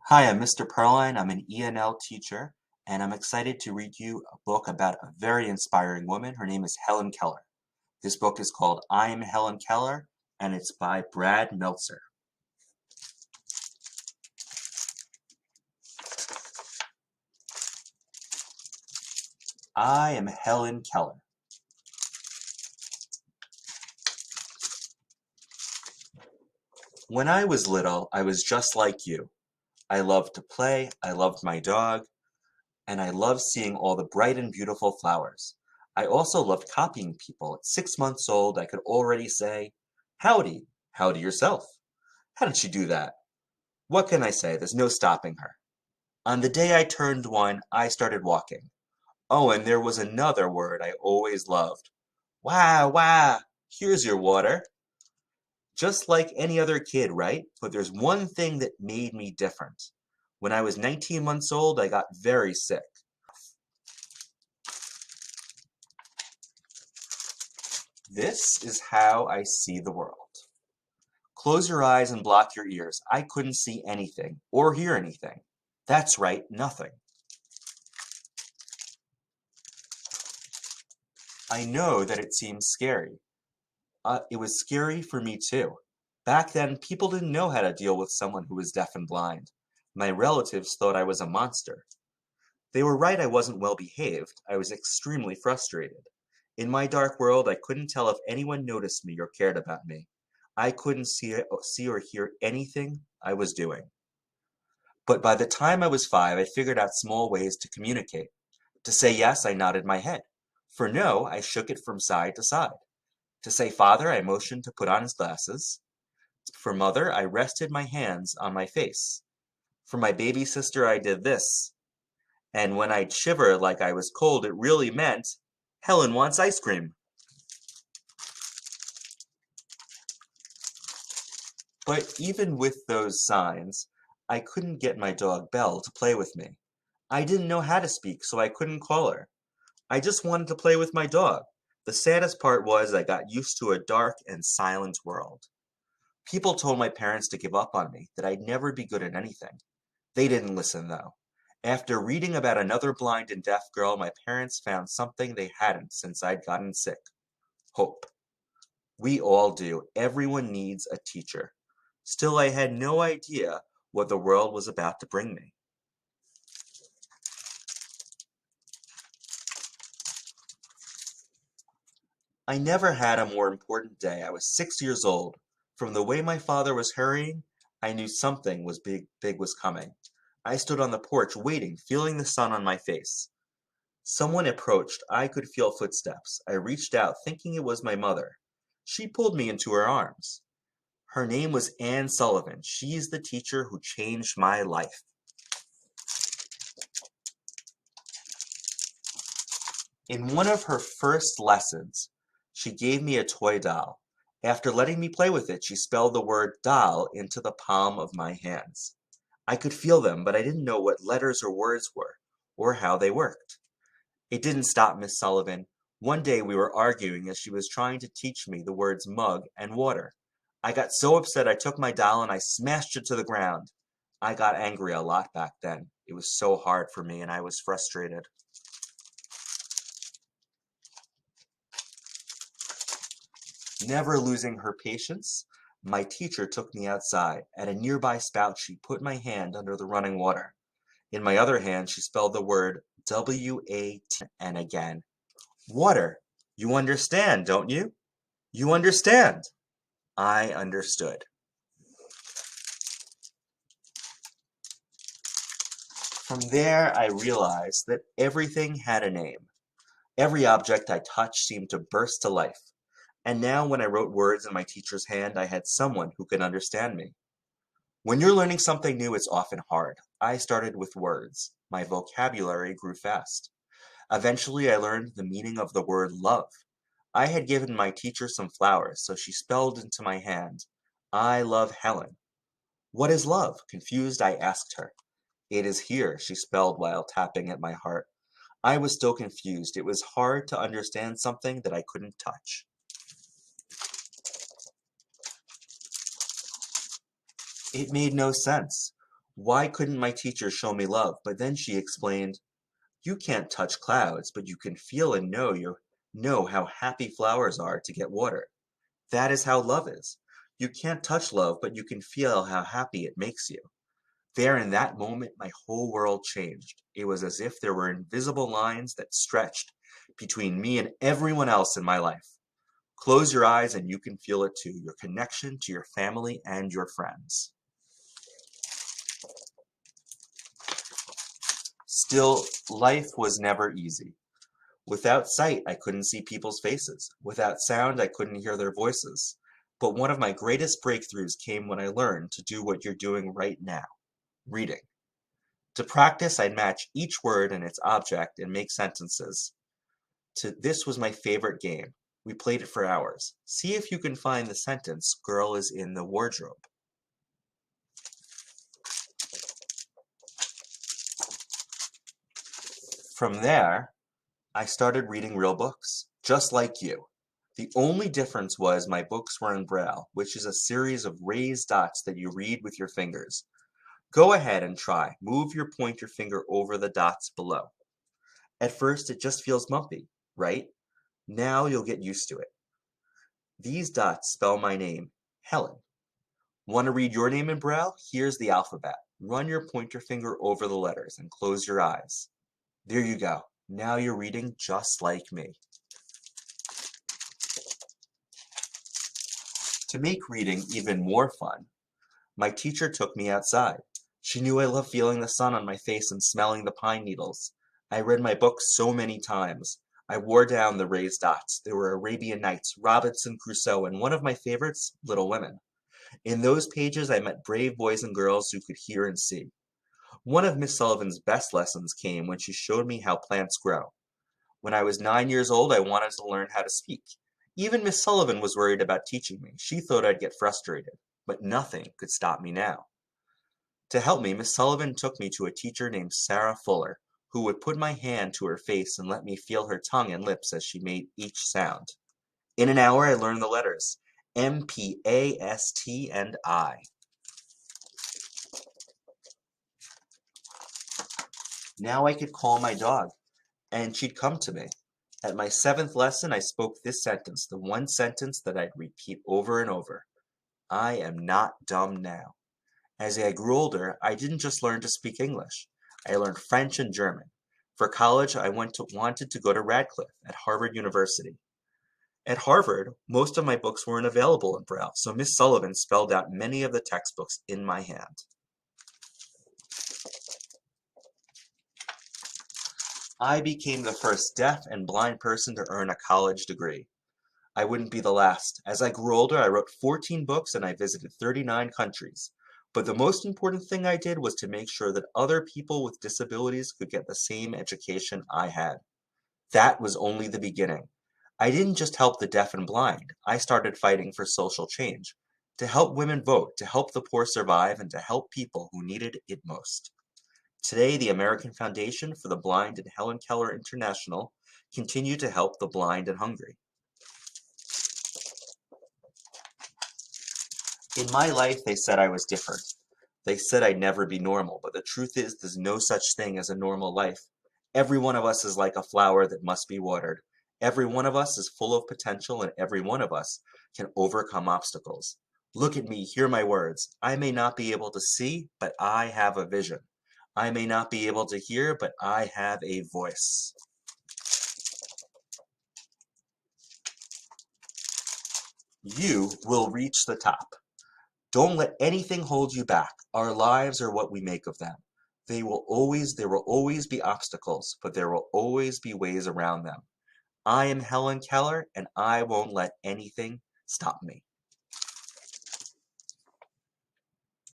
Hi, I'm Mr. Perline. I'm an ENL teacher, and I'm excited to read you a book about a very inspiring woman. Her name is Helen Keller. This book is called I'm Helen Keller, and it's by Brad Meltzer. I am Helen Keller. When I was little, I was just like you. I loved to play, I loved my dog, and I loved seeing all the bright and beautiful flowers. I also loved copying people. At 6 months old, I could already say, Howdy, howdy yourself. How did she do that? What can I say? There's no stopping her. On the day I turned one, I started walking. Oh, and there was another word I always loved. Wah, wah, here's your water. Just like any other kid, right? But there's one thing that made me different. When I was 19 months old, I got very sick. This is how I see the world. Close your eyes and block your ears. I couldn't see anything or hear anything. That's right, nothing. I know that it seems scary. It was scary for me too. Back then, people didn't know how to deal with someone who was deaf and blind. My relatives thought I was a monster. They were right I wasn't well behaved. I was extremely frustrated. In my dark world, I couldn't tell if anyone noticed me or cared about me. I couldn't see or hear anything I was doing. But by the time I was 5, I figured out small ways to communicate. To say yes, I nodded my head. For no, I shook it from side to side. To say father, I motioned to put on his glasses. For mother, I rested my hands on my face. For my baby sister, I did this. And when I'd shiver like I was cold, it really meant, Helen wants ice cream. But even with those signs, I couldn't get my dog Belle to play with me. I didn't know how to speak, so I couldn't call her. I just wanted to play with my dog. The saddest part was I got used to a dark and silent world. People told my parents to give up on me, that I'd never be good at anything. They didn't listen, though. After reading about another blind and deaf girl, my parents found something they hadn't since I'd gotten sick. Hope. We all do. Everyone needs a teacher. Still, I had no idea what the world was about to bring me. I never had a more important day. I was 6 years old. From the way my father was hurrying, I knew something was big was coming. I stood on the porch waiting, feeling the sun on my face. Someone approached. I could feel footsteps. I reached out, thinking it was my mother. She pulled me into her arms. Her name was Anne Sullivan. She's the teacher who changed my life. In one of her first lessons, she gave me a toy doll. After letting me play with it, she spelled the word doll into the palm of my hands. I could feel them, but I didn't know what letters or words were, or how they worked. It didn't stop Miss Sullivan. One day we were arguing as she was trying to teach me the words mug and water. I got so upset I took my doll and I smashed it to the ground. I got angry a lot back then. It was so hard for me and I was frustrated. Never losing her patience, my teacher took me outside. At a nearby spout, she put my hand under the running water. In my other hand, she spelled the word W-A-T and again. Water. You understand, don't you? You understand. I understood. From there, I realized that everything had a name. Every object I touched seemed to burst to life. And now, when I wrote words in my teacher's hand, I had someone who could understand me. When you're learning something new, it's often hard. I started with words. My vocabulary grew fast. Eventually, I learned the meaning of the word love. I had given my teacher some flowers, so she spelled into my hand, I love Helen. What is love? Confused, I asked her. It is here, she spelled while tapping at my heart. I was still confused. It was hard to understand something that I couldn't touch. It made no sense. Why couldn't my teacher show me love? But then she explained, you can't touch clouds, but you can feel and know how happy flowers are to get water. That is how love is. You can't touch love, but you can feel how happy it makes you. There in that moment, my whole world changed. It was as if there were invisible lines that stretched between me and everyone else in my life. Close your eyes and you can feel it too, your connection to your family and your friends. Still, life was never easy. Without sight, I couldn't see people's faces. Without sound, I couldn't hear their voices. But one of my greatest breakthroughs came when I learned to do what you're doing right now, reading. To practice, I'd match each word and its object and make sentences. This was my favorite game. We played it for hours. See if you can find the sentence, girl is in the wardrobe. From there, I started reading real books, just like you. The only difference was my books were in Braille, which is a series of raised dots that you read with your fingers. Go ahead and try. Move your pointer finger over the dots below. At first, it just feels bumpy, right? Now you'll get used to it. These dots spell my name, Helen. Want to read your name in Braille? Here's the alphabet. Run your pointer finger over the letters and close your eyes. There you go. Now you're reading just like me. To make reading even more fun, my teacher took me outside. She knew I loved feeling the sun on my face and smelling the pine needles. I read my books so many times. I wore down the raised dots. There were Arabian Nights, Robinson Crusoe, and one of my favorites, Little Women. In those pages, I met brave boys and girls who could hear and see. One of Miss Sullivan's best lessons came when she showed me how plants grow. When I was 9 years old, I wanted to learn how to speak. Even Miss Sullivan was worried about teaching me. She thought I'd get frustrated, but nothing could stop me now. To help me, Miss Sullivan took me to a teacher named Sarah Fuller, who would put my hand to her face and let me feel her tongue and lips as she made each sound. In an hour, I learned the letters M, P, A, S, T, and I. Now I could call my dog, and she'd come to me. At my 7th lesson, I spoke this sentence, the one sentence that I'd repeat over and over. I am not dumb now. As I grew older, I didn't just learn to speak English. I learned French and German. For college, I wanted to go to Radcliffe at Harvard University. At Harvard, most of my books weren't available in Braille, so Miss Sullivan spelled out many of the textbooks in my hand. I became the first deaf and blind person to earn a college degree. I wouldn't be the last. As I grew older, I wrote 14 books and I visited 39 countries. But the most important thing I did was to make sure that other people with disabilities could get the same education I had. That was only the beginning. I didn't just help the deaf and blind. I started fighting for social change, to help women vote, to help the poor survive, and to help people who needed it most. Today, the American Foundation for the Blind and Helen Keller International continue to help the blind and hungry. In my life, they said I was different. They said I'd never be normal, but the truth is there's no such thing as a normal life. Every one of us is like a flower that must be watered. Every one of us is full of potential, and every one of us can overcome obstacles. Look at me, hear my words. I may not be able to see, but I have a vision. I may not be able to hear, but I have a voice. You will reach the top. Don't let anything hold you back. Our lives are what we make of them. There will always be obstacles, but there will always be ways around them. I am Helen Keller, and I won't let anything stop me.